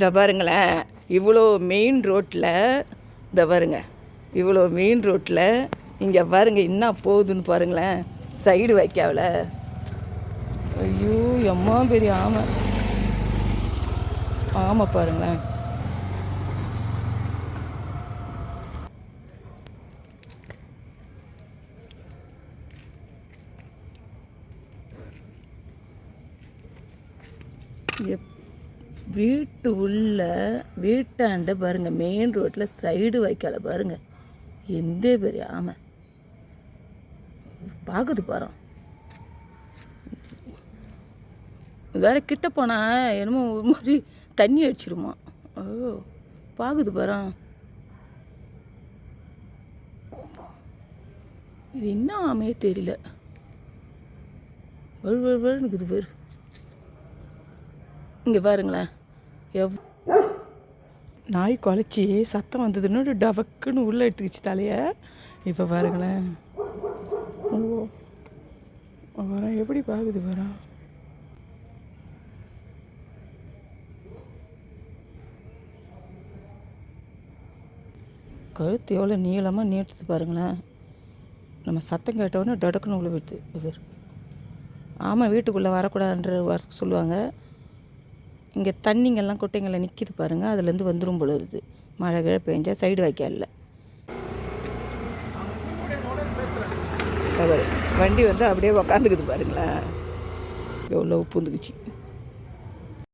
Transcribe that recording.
இந்த பாருங்களேன், இவ்வளோ மெயின் ரோட்டில், இந்த பாருங்க, இவ்வளோ மெயின் ரோட்டில் இங்கே பாருங்க என்ன போகுதுன்னு பாருங்களேன். சைடு வைக்காவில், ஐயோ எம்மா பெரிய ஆமை. ஆமை பாருங்களேன். வீட்டு உள்ள வீட்டாண்ட பாருங்கள், மெயின் ரோட்டில் சைடு வைக்கல பாருங்கள், எந்த பெரிய ஆமை பார்க்குது பாரு. வேற கிட்ட போனால் என்னமோ ஒரு மாதிரி தண்ணி அடிச்சிருமா. ஓ பார்க்குது பாரு. இது என்ன ஆமையே தெரியல. வழுவழுன்னு பேர். இங்கே பாருங்களேன், நாய் குலைச்சி சத்தம் வந்ததுன்னு டபக்குன்னு உள்ளே எடுத்துக்கிச்சு தலையை. இப்போ பாருங்களேன், ஓ வர எப்படி பார்க்குது வர. கழுத்து எவ்வளோ நீளமாக நீட்டுது பாருங்களேன். நம்ம சத்தம் கேட்டவுடனே டடக்குன்னு உள்ள போயிடுது. இவர் ஆமாம், வீட்டுக்குள்ளே வரக்கூடாதுன்ற சொல்லுவாங்க. இங்கே தண்ணிங்கெல்லாம் குட்டைங்களில் நிற்கிது பாருங்கள், அதுலேருந்து வந்துடும் போல இருக்குது. மழை கிழ பெஞ்சா சைடு வைக்கல. வண்டி வந்து அப்படியே உக்காந்துக்குது பாருங்களேன், எவ்வளோ பூந்துக்குச்சு.